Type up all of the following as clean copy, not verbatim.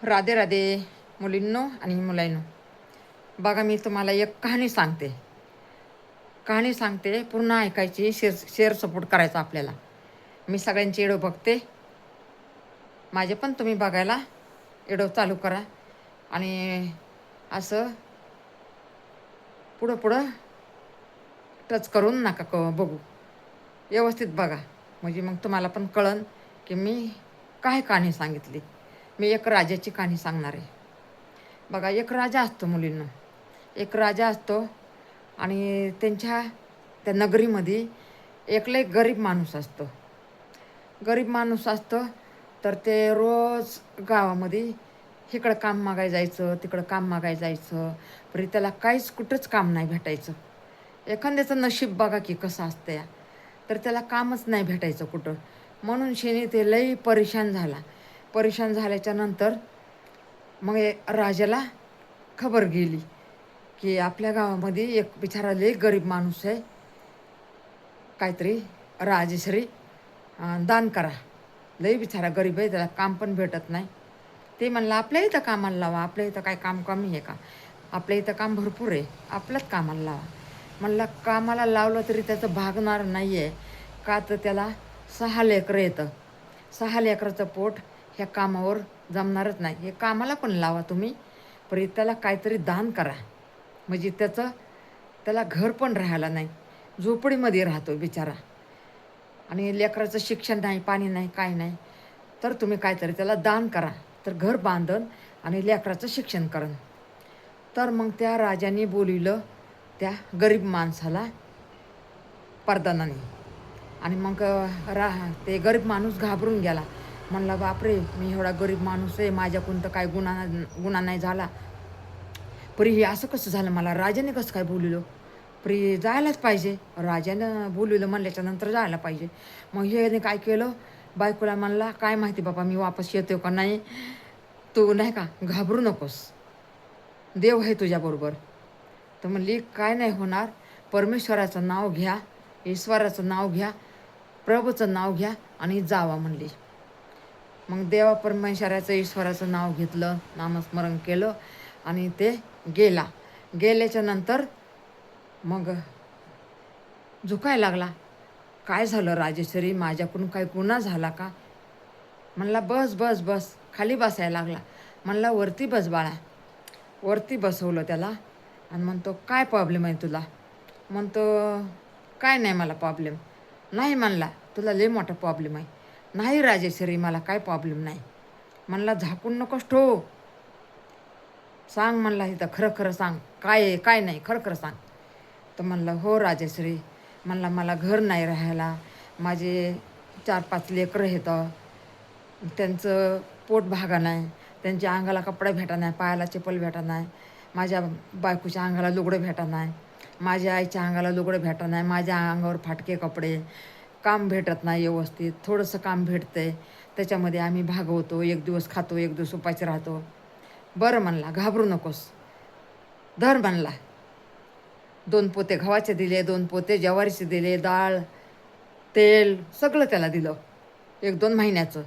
राधे राधे मुलींनो आणि मुलांनो. बघा, मी तुम्हाला एक कहाणी सांगते पूर्ण ऐकायची. शेअर सपोर्ट करायचा आपल्याला. मी सगळ्यांचे व्हिडिओ बघते, माझे पण तुम्ही बघायला व्हिडिओ चालू करा आणि असं पुढं पुढं टच करून नका बघू, व्यवस्थित बघा. म्हणजे मग तुम्हाला पण कळन की मी काय कहाणी सांगितली. मी एक राजाची कहाणी सांगणार आहे. बघा, एक राजा असतो मुलींना. एक राजा असतो आणि त्या नगरीमध्ये लय गरीब माणूस असतो. गरीब माणूस असतो तर ते रोज गावामध्ये इकडं काम मागायला जायचं, तिकडं काम मागायला जायचं. तरी त्याला काहीच कुठंच काम नाही भेटायचं. एखाद्याचं नशीब बघा की कसं असतं या. तर त्याला कामच नाही भेटायचं कुठं. म्हणून शेने ते लई परेशान झाला. परेशान झाल्याच्या नंतर मग राजाला खबर गेली की आपल्या गावामध्ये एक बिचारा लई गरीब माणूस आहे, काहीतरी राजेश्री दान करा. लई बिचारा गरीब आहे, त्याला काम पण भेटत नाही. ते म्हणलं आपल्या इथं कामाला लावा. आपल्या इथं काय काम कमी आहे का? आपल्या इथं काम भरपूर आहे, आपलंच कामाला लावा. म्हणलं कामाला लावलं तरी त्याचं भागणार नाही आहे का? तर त्याला 6 लेकरं येतं. 6 लेकराचं पोट ह्या कामावर जमणारच नाही. हे कामाला पण लावा तुम्ही, पण त्याला काहीतरी दान करा. म्हणजे त्याला घर पण राहायला नाही, झोपडीमध्ये राहतो बिचारा. आणि लेकराचं शिक्षण नाही, पाणी नाही, काय नाही. तर तुम्ही काहीतरी त्याला दान करा, तर घर बांधन आणि लेकराचं शिक्षण करन. तर मग त्या राजाने बोलिवलं त्या गरीब माणसाला परदानाने. आणि मग ते गरीब माणूस घाबरून गेला. म्हणला बापरे, मी एवढा गरीब माणूस आहे, माझ्याकडून तर काय गुन्हा नाही झाला, परी हे असं कसं झालं? मला राजाने कसं काय बोलवलं? परी जायलाच पाहिजे, राजानं बोलवलं म्हणल्याच्या नंतर जायला पाहिजे. मग हे काय केलं, बायकोला म्हणला काय माहिती बाबा मी वापस येतो का नाही, तू नाही का घाबरू नकोस, देव आहे तुझ्याबरोबर. तर म्हणली काय नाही होणार, परमेश्वराचं नाव घ्या, ईश्वराचं नाव घ्या, प्रभूचं नाव घ्या आणि जावा म्हणली. मग देवा परमेश्वराचं ईश्वराचं नाव घेतलं, नामस्मरण केलं आणि ते गेल्याच्या नंतर मग झुकायला लागला. काय झालं राजेश्वरी, माझ्याकडून काय गुन्हा झाला का? म्हणला बस बस बस, खाली बसायला लागला. म्हणला वरती बस बाळा. वरती बसवलं त्याला आणि म्हणतो काय प्रॉब्लेम आहे तुला? म्हणतो काय नाही मला प्रॉब्लेम नाही. म्हणला तुला लय मोठा प्रॉब्लेम आहे. नाही राजेश्वरी, मला काय प्रॉब्लेम नाही. म्हणला झाकून नकोस ठेव, सांग म्हणला, इथं खरं खरं सांग, काय आहे काय नाही, खरं खरं सांग. तर म्हणलं हो राजेश्री, म्हणला मला घर नाही राहायला, माझे 4-5 लेकरं येतं, त्यांचं पोट भागा नाही, त्यांच्या अंगाला कपडे भेटा नाही, पायाला चप्पल भेटा नाही, माझ्या बायकोच्या अंगाला लुगडं भेटा नाही, माझ्या आईच्या अंगाला लुगडं भेटा नाही, माझ्या अंगावर फाटके कपडे, काम भेटत नाही व्यवस्थित, थोडंसं काम भेटतंय त्याच्यामध्ये आम्ही भागवतो, एक दिवस खातो एक दिवस उपाशी राहतो. बरं म्हणला, घाबरू नकोस, धर म्हणला. 2 पोते गव्हाचे दिले, 2 पोते ज्वारीचे दिले, डाळ तेल सगळं त्याला दिलं 1-2 महिन्याचं.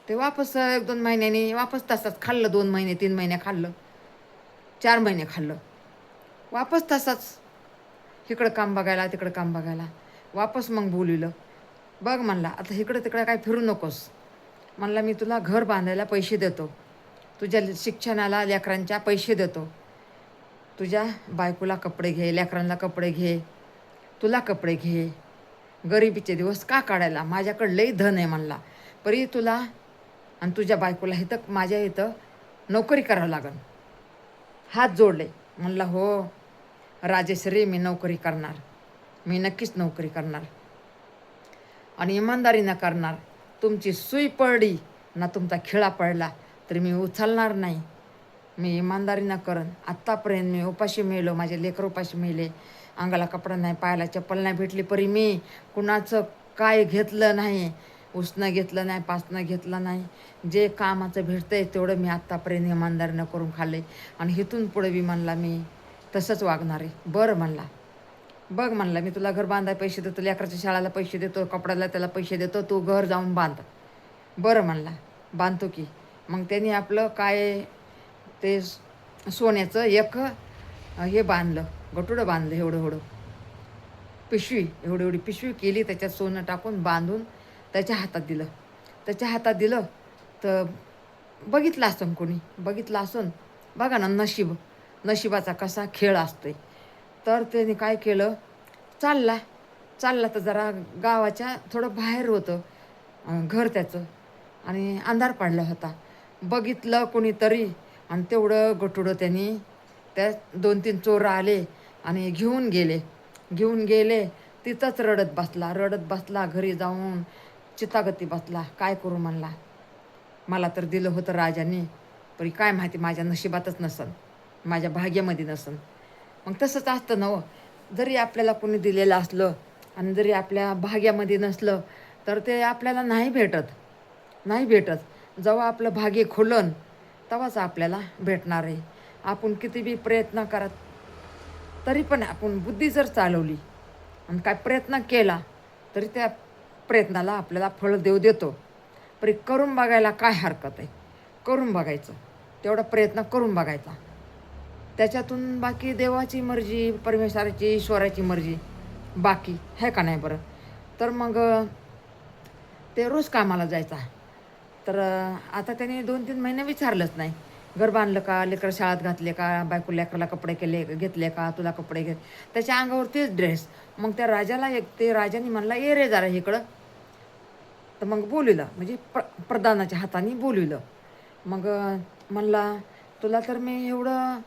ते वापस 1-2 महिन्यानी वापस तसंच खाल्लं. 2 महिने 3 महिने खाल्लं, 4 महिने खाल्लं, वापस तसंच इकडं काम बघायला तिकडं काम बघायला. वापस मग बोलवलं, बघ म्हणला आता इकडं तिकडं काय फिरू नकोस. म्हणला मी तुला घर बांधायला पैसे देतो, तुझ्या शिक्षणाला लेकरांच्या पैसे देतो, तुझ्या बायकोला कपडे घे, लेकरांना कपडे घे, तुला कपडे घे. गरिबीचे दिवस का काढायला, माझ्याकडं लई धन आहे म्हणला. परी तुला आणि तुझ्या बायकोला इथं माझ्या इथं नोकरी करावं लागन. हात जोडले. म्हणला हो राजेश्री, मी नोकरी करणार, मी नक्कीच नोकरी करणार आणि इमानदारीनं करणार. तुमची सुई पडली ना तुमचा खिळा पडला तरी मी उचलणार नाही, मी इमानदारीनं करण. आत्तापर्यंत मी उपाशी मेलो, माझे लेकर उपाशी मेले, अंगाला कपडा नाही, पायाला चप्पल नाही भेटली, परी मी कुणाचं काय घेतलं नाही, उसनं घेतलं नाही, पासनं घेतलं नाही. जे कामाचं भेटतंय तेवढं मी आत्तापर्यंत इमानदारीनं करून खाल्ले आणि इथून पुढे बी म्हणला मी तसंच वागणार आहे. बरं म्हणला, बघ म्हणला मी तुला घर बांधायला पैसे देतो, लेकराच्या शाळेला पैसे देतो, कपड्याला त्याला पैसे देतो, तू घर जाऊन बांध. बरं म्हणला, बांधतो की. मग त्यांनी आपलं काय ते सोन्याचं एक हे बांधलं, गटुडं बांधलं एवढं एवढं, पिशवी एवढी एवढी पिशवी केली, त्याच्यात सोनं टाकून बांधून त्याच्या हातात दिलं. त्याच्या हातात दिलं तर बघितलं असून कोणी बघितलं असून, बघा ना नशिबाचा कसा खेळ असतोय. तर त्याने काय केलं, चालला चालला तर जरा गावाच्या थोडं बाहेर होतं घर त्याचं, आणि अंधार पडला होता. बघितलं कोणीतरी आणि तेवढं गटुडं त्यांनी, त्या 2-3 चोर आले आणि घेऊन गेले. तिथंच रडत बसला घरी जाऊन, चितागती बसला. काय करू म्हणला, मला तर दिलं होतं राजाने, पण काय माहिती माझ्या नशिबातच नसन, माझ्या भाग्यामध्ये नसन. मग तसंच असतं ना हो, जरी आपल्याला कोणी दिलेलं असलं आणि जरी आपल्या भाग्यामध्ये नसलं तर ते आपल्याला नाही भेटत. जेव्हा आपलं भाग्य खुलन तेव्हाच आपल्याला भेटणार आहे. आपण किती बी प्रयत्न करत, तरी पण आपण बुद्धी जर चालवली आणि काय प्रयत्न केला तरी त्या प्रयत्नाला आपल्याला फळ देतो. पण करून बघायला काय हरकत आहे, करून बघायचं, तेवढा प्रयत्न करून बघायचा. त्याच्यातून बाकी देवाची मर्जी, परमेश्वराची, ईश्वराची मर्जी बाकी आहे का नाही बरं. तर मग ते रोज कामाला जायचा. तर आता त्याने 2-3 महिने विचारलंच नाही, घर बांधलं का, लेकरं शाळेत घातले का, बायको लेकराला कपडे घेतले का, तुला कपडे त्याच्या अंगावर तेच ड्रेस. मग त्या राजाला ते राजाने म्हणला, ये रे जरा इकडं. तर मग बोलविलं, म्हणजे प्रधानाच्या हाताने बोलविलं. मग म्हणला, तुला तर मी एवढं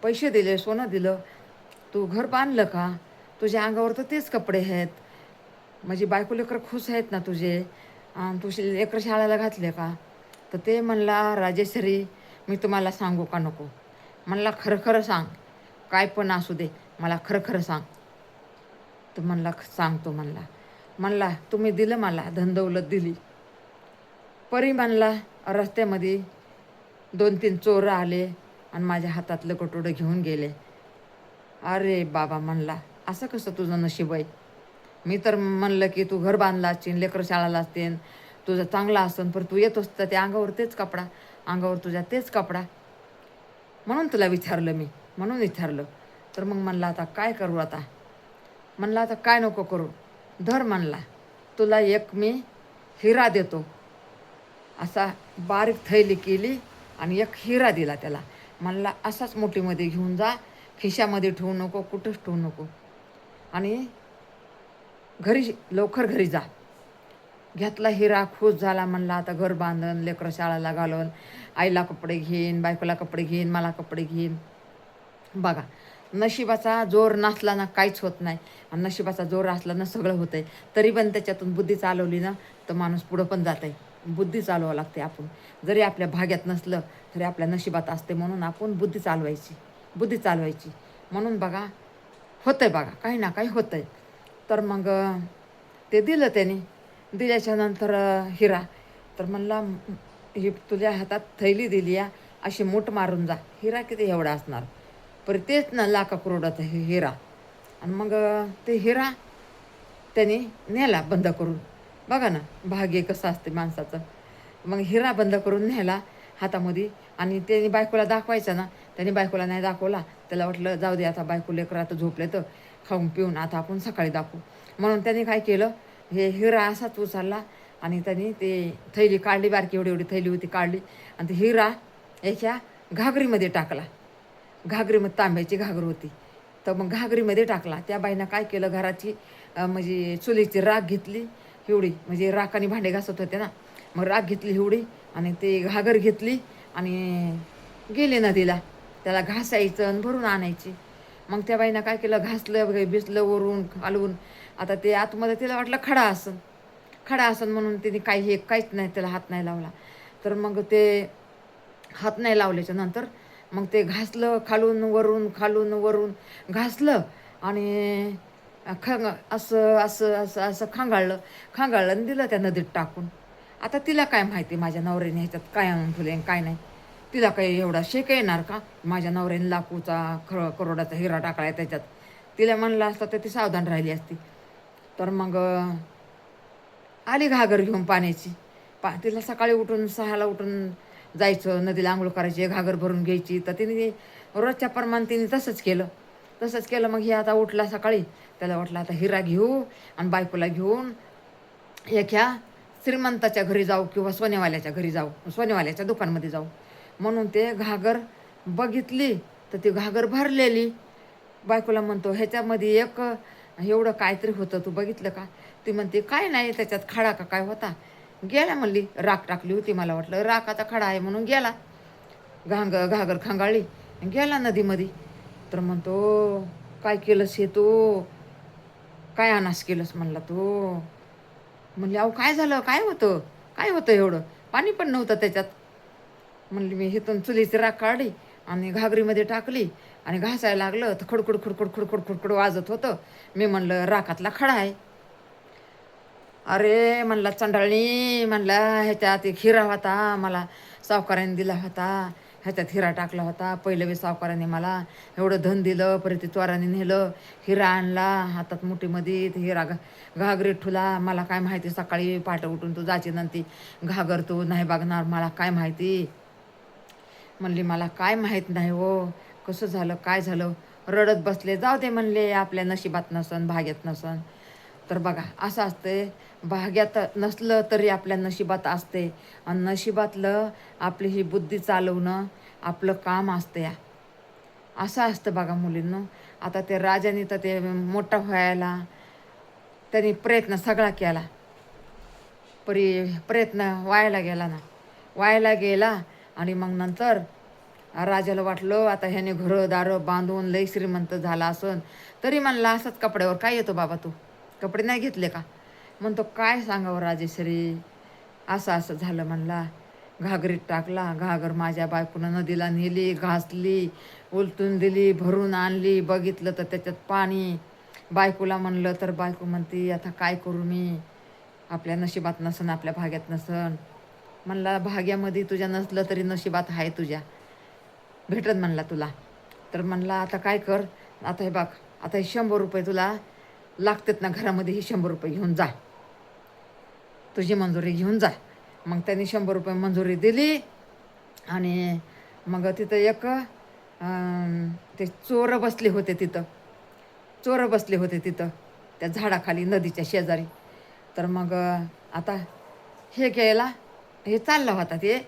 पैसे दिले, सोनं दिलं, तू घर बांधलं का, तुझ्या अंगावर तर तेच कपडे आहेत, म्हणजे बायको लेकरं खुश आहेत ना तुझे, तुझे लेकरं शाळेला घातले का. तर ते म्हणला, राजेश्वरी मी तुम्हाला सांगू का नको, म्हणला खरं खरं सांग, काय पण असू दे, मला खरं खरं सांग. तर म्हणला सांगतो. म्हणला तुम्ही दिलं मला, धनदौलत दिली. परी म्हणला रस्त्यामध्ये 2-3 चोर आले आणि माझ्या हातातलं कटोडं घेऊन गेले. अरे बाबा म्हणला, असं कसं तुझं नशीब आहे. मी तर म्हणलं की तू घर बांधला असशील, लेकरं शाळाला असतील, तुझं चांगलं असन, पण तू येतोस तर ते अंगावर तुझ्या तेच कपडा, म्हणून तुला विचारलं मी, म्हणून विचारलं. तर मग म्हणला आता काय करू, म्हणला आता काय नको करू, धर म्हणला, तुला एक मी हिरा देतो. असा बारीक थैली केली आणि एक हिरा दिला त्याला. म्हणला असाच मोठीमध्ये घेऊन जा, खिशामध्ये ठेवू नको, कुठंच ठेवू नको, आणि लवकर घरी जा. घेतला हिरा, खुश झाला. म्हणला आता घर बांधन, लेकरं शाळेला घालवून, आईला कपडे घेईन, बायकोला कपडे घेईन, मला कपडे घेईन. बघा, नशिबाचा जोर नसला ना काहीच होत नाही, आणि नशिबाचा जोर असला ना सगळं होतं आहे. तरी पण त्याच्यातून बुद्धी चालवली ना तर माणूस पुढं पण जात आहे. बुद्धी चालवावं लागते. आपण जरी आपल्या भाग्यात नसलं तरी आपल्या नशिबात असते, म्हणून आपण बुद्धी चालवायची. म्हणून बघा, होतं आहे, बघा काही ना काही होतं आहे. तर मग ते दिलं त्याने. दिल्याच्या नंतर हिरा, तर म्हणला ही तुझ्या हातात थैली दिली या, अशी मूठ मारून जा. हिरा किती एवढा असणार, पर तेच ना लाखा करोडाचा हिरा. आणि मग ते हिरा त्याने नेला बंद करून. बघा ना भाग्य कसं असते माणसाचं. मग हिरा बंद करून नेला हातामध्ये, आणि त्याने बायकोला दाखवायचा ना, त्याने बायकोला नाही दाखवला. त्याला वाटलं जाऊ दे, आता बायको लेकरं आता झोपले तर खाऊन पिऊन आता आपण सकाळी दाखवू. म्हणून त्याने काय केलं, हे हिरा असाच उचलला आणि त्याने ते थैली काढली, बारकी एवढी एवढी थैली होती काढली, आणि ते हिरा याच्या घागरीमध्ये टाकला. घागरीमध्ये तांब्याची घागर होती, तर मग घागरीमध्ये टाकला. त्या बाईनं काय केलं, घराची म्हणजे चुलीची राख घेतली एवढी, म्हणजे राखाने भांडे घासत होते ना, मग राख घेतली एवढी आणि ते घागर घेतली आणि गेले नदीला त्याला घासायचं आणि भरून आणायची. मग त्या बाईनं काय केलं, घासलं भिजलं वरून खालून. आता ते आतमध्ये तिला वाटलं खडा असन म्हणून तिने काहीच नाही, त्याला हात नाही लावला. तर मग ते हात नाही लावल्याच्या नंतर मग ते घासलं, खालून वरून घासलं, आणि असं खांगाळलं आणि दिलं त्या नदीत टाकून. आता तिला काय माहिती माझ्या नवऱ्याने ह्याच्यात काय आणून ठेवले काय नाही. तिला काही एवढा शेक येणार का, माझ्या नवऱ्याने लाखूचा करोडाचा हिरा टाकलाय त्याच्यात. तिला म्हणलं असतं तर ती सावधान राहिली असती. तर मग आली घागर घेऊन पाण्याची. तिला सकाळी उठून 6ला उठून जायचं, नदीला आंघोळ करायची, घागर भरून घ्यायची. तर तिने रोजच्या प्रमाणे तिने तसंच केलं. मग हे आता उठला सकाळी, त्याला वाटलं आता हिरा घेऊ आणि बायकोला घेऊन एका श्रीमंताच्या घरी जाऊ किंवा सोनेवाल्याच्या घरी जाऊ, सोनेवाल्याच्या दुकानमध्ये जाऊ. म्हणून ते घागर बघितली तर ती घागर भरलेली. बायकोला म्हणतो, ह्याच्यामध्ये एक एवढं काहीतरी होतं, तू बघितलं का? ती म्हणते, काय नाही, त्याच्यात खडा का काय होता? गेला म्हणली, राख टाकली होती, मला वाटलं राखाचा खडा आहे म्हणून गेला. घागर खंगाळली गेला नदीमध्ये. तर म्हणतो, काय केलंस हे तू? काय अनास केलंस म्हणला तू? म्हणले, अहो काय झालं, काय होतं एवढं? पाणी पण नव्हतं त्याच्यात. म्हणली, मी हिथून चुलीची राख काढली आणि घागरीमध्ये टाकली आणि घासायला लागलं तर खडखड खडखड खडखड खडखड वाजत होतं. मी म्हणलं, राखातला खडा आहे. अरे म्हणला चंडाळणी, म्हणला ह्याच्यात एक हिरा होता, मला सावकाराने दिला होता, ह्याच्यात हिरा टाकला होता. पहिलं बी सावकाराने मला एवढं धन दिलं, परत ते चोराने नेलं, हिरा आणला हातात मुठीमध्ये, ते हिरा घागरीत ठुला. मला काय माहिती, सकाळी पहाटे उठून तू जायची नंतर घागर तू नाही बघणार, मला काय माहिती. म्हणली, मला काय माहीत नाही हो, कसं झालं काय झालं. रडत बसले. जाऊ दे म्हणले, आपल्या नशिबात नसन, भाग्यात नसन. तर बघा असं असते, भाग्यात नसलं तरी आपल्या नशिबात असते. आणि नशिबातलं आपली ही बुद्धी चालवणं आपलं काम असते. असं असतं बघा मुलींनो. आता ते राजाने तर ते मोठा व्हायला त्यांनी प्रयत्न सगळा केला, प्रयत्न वायाला गेला. आणि मग नंतर राजाला वाटलं आता ह्याने घरं दारं बांधून लई श्रीमंत झाला असन. तरी म्हणला, असंच कपड्यावर काय येतो बाबा, तू कपडे नाही घेतले का? म्हणतो, काय सांगावं राजेश्री, असं झालं म्हणला. घागरीत टाकला, घागर माझ्या बायकोनं नदीला नेली, घासली, उलटून दिली, भरून आणली. बघितलं तर त्याच्यात पाणी. बायकोला म्हणलं तर बायको म्हणती, आता काय करू मी, आपल्या नशिबात नसन, आपल्या भाग्यात नसन. म्हणला, भाग्यामध्ये तुझ्या नसलं तरी नशिबात आहे तुझ्या, भेटत म्हणला तुला. तर म्हणला, आता काय कर, आता हे बघ, आता हे 100 रुपये तुला लागतात ना घरामध्ये, ही 100 रुपये घेऊन जा, तुझी मंजुरी घेऊन जा. मग त्यांनी 100 रुपये मंजुरी दिली. आणि मग तिथं एक ते चोरं बसले होते तिथं त्या झाडाखाली नदीच्या शेजारी. तर मग आता हे चालला होता, ते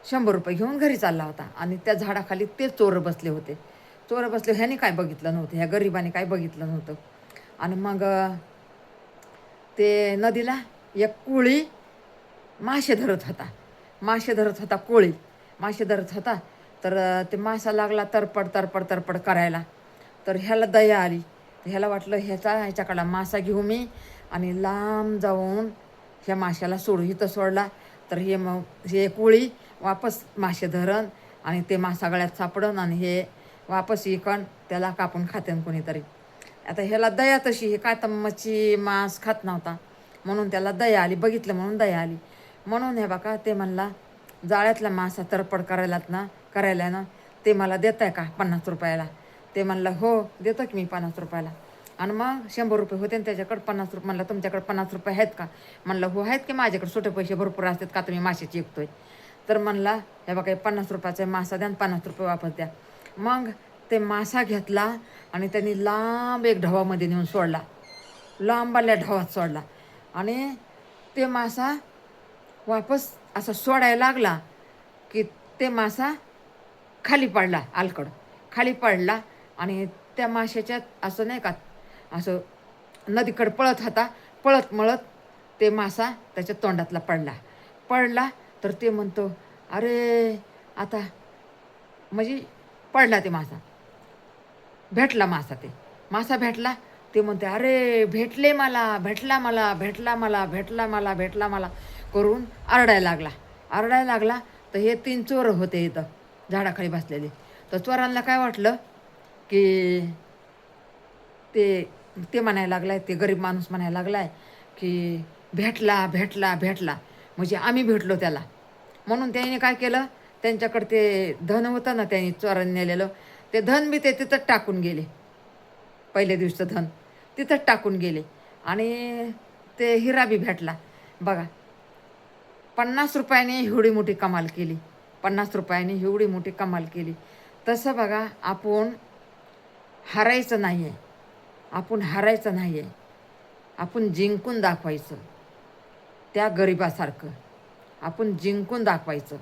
100 रुपये घेऊन घरी चालला होता. आणि त्या झाडाखाली ते चोरं बसले होते. ह्याने काय बघितलं नव्हतं, ह्या गरिबाने काय बघितलं नव्हतं. आणि मग ते नदीला एक कोळी मासे धरत होता कोळी मासे धरत होता. तर ते मासा लागला तरपड करायला. तर ह्याला दया आली. ह्याला वाटलं, ह्याच्याकडला मासा घेऊ मी आणि लांब जाऊन ह्या माशाला सोडू. इथं सोडला तर हे कोळी वापस मासे धरण आणि ते मासा गळ्यात सापडन आणि हे वापस इकण, त्याला कापून खातेन कोणीतरी. आता ह्याला दया तशी, हे काय तर मच्छी मांस खात नव्हता, म्हणून त्याला दया आली, बघितलं म्हणून दया आली. म्हणून हे बघा, ते म्हणला, जाळ्यातला मासा तरपड करायला ना ते मला देत आहे का 50 रुपयाला? ते म्हणलं, हो देतो की मी 50 रुपयाला. आणि मग 100 रुपये होते आणि त्याच्याकडे 50 रुपये. म्हणलं, तुमच्याकडे 50 रुपये आहेत का? म्हणलं, हो आहेत की, माझ्याकडे सुटे पैसे भरपूर असतात का, तुम्ही माशाची विकतोय? तर म्हणला, हे बघा, 50 रुपयाचा मासा द्या आणि 50 रुपये वापस द्या. मग ते मासा घेतला आणि त्यांनी लांब एक ढवामध्ये नेऊन सोडला, लांबाल्या ढवात सोडला. आणि ते मासा वापस असं सोडायला लागला की ते मासा खाली पडला आणि त्या माशाच्या असं नाही का, असं नदीकडे पळत मळत ते मासा त्याच्या तोंडातला पडला. तर ते म्हणतो, अरे आता म्हणजे पडला ते मासा, भेटला भेटला. ते म्हणते, अरे भेटला मला करून आरडायला लागला. तर हे 3 चोर होते इथं झाडाखाली बसलेले. तर चोरांना काय वाटलं की ते म्हणायला लागलाय, ते गरीब माणूस म्हणायला लागलाय की भेटला म्हणजे आम्ही भेटलो त्याला. म्हणून त्याने काय केलं, त्यांच्याकडे ते धन होतं ना, त्यांनी चोरांनी नेलेलं, ते धन बी ते तिथंच टाकून गेले. पहिल्या दिवसचं धन तिथंच टाकून गेले आणि ते हिरा बी भेटला. बघा, 50 रुपयाने एवढी मोठी कमाल केली, 50 रुपयाने एवढी मोठी कमाल केली. तसं बघा, आपण हारायचं नाही आहे, आपण हारायचं नाही आहे, आपण जिंकून दाखवायचं. त्या गरिबासारखं आपण जिंकून दाखवायचं.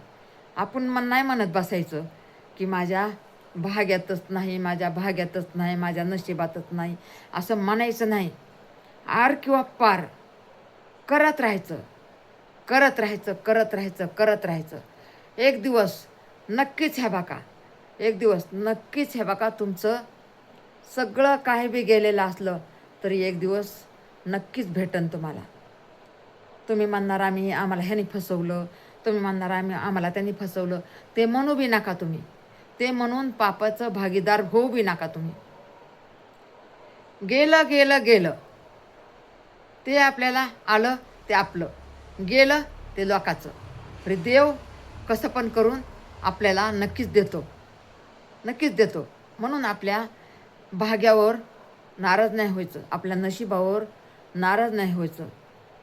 आपण नाही म्हणत बसायचं की माझ्या भाग्यातच नाही, माझ्या भाग्यातच नाही, माझ्या नशिबातच नाही, असं म्हणायचं नाही. आर किंवा पार करत राहायचं, करत राहायचं, करत राहायचं, करत राहायचं. एक दिवस नक्कीच ह्या बघा, एक दिवस नक्कीच ह्या बघा, तुमचं सगळं काही बी गेलेलं असलं तरी एक दिवस नक्कीच भेटन तुम्हाला. तुम्ही म्हणणार आम्हाला ह्यानी फसवलं, तुम्ही म्हणणार आम्हाला त्यांनी फसवलं, ते म्हणू बी नका तुम्ही. ते म्हणून पापाचं भागीदार होऊ बी नका तुम्ही. गेलं गेलं गेलं, ते आपल्याला आलं ते आपलं, गेलं ते लोकाचं. तरी देव कसं पण करून आपल्याला नक्कीच देतो, नक्कीच देतो. म्हणून आपल्या भाग्यावर नाराज नाही व्हायचं, आपल्या नशिबावर नाराज नाही व्हायचं.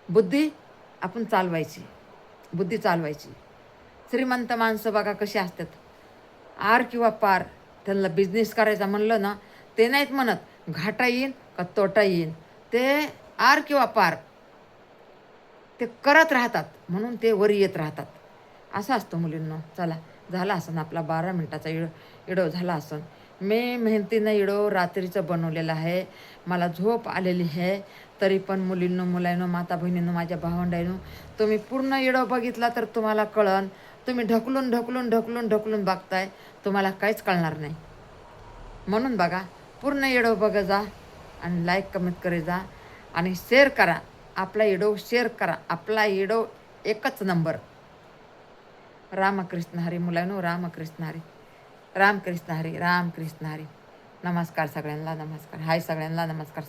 बुद्धी आपण चालवायची, बुद्धी चालवायची. श्रीमंत माणसं बघा कशी असतात, आर किंवा पार. त्यांना बिझनेस करायचा म्हणलं ना, ते नाहीत म्हणत घाटा येईन का तोटा येईन, ते आर किंवा पार ते करत राहतात, म्हणून ते वर येत राहतात. असं असतं मुलींनो. चला, झाला असन आपला 12 मिनटाचा इडो झाला असन. मी मेहनतीनं इडो रात्रीचं बनवलेलं आहे, मला झोप आलेली आहे. तरी पण मुलींनो, मुलांनो, माता बहिणींनो, माझ्या भावंडांनो, तुम्ही पूर्ण इडो बघितला तर तुम्हाला कळन. तुम्ही ढकलून ढकलून ढकलून ढकलून बघताय, तुम्हाला काहीच कळणार नाही. म्हणून बघा, पूर्ण इडो बघा जा आणि लाईक कमेंट करे जा आणि शेअर करा. आपला इडो शेअर करा, आपला इडो एकच नंबर. रामकृष्ण हरी मुलांनो, रामकृष्ण हरी, रामकृष्ण हरी, रामकृष्ण हरी. नमस्कार सगळ्यांना, नमस्कार. हाय सगळ्यांना, नमस्कार.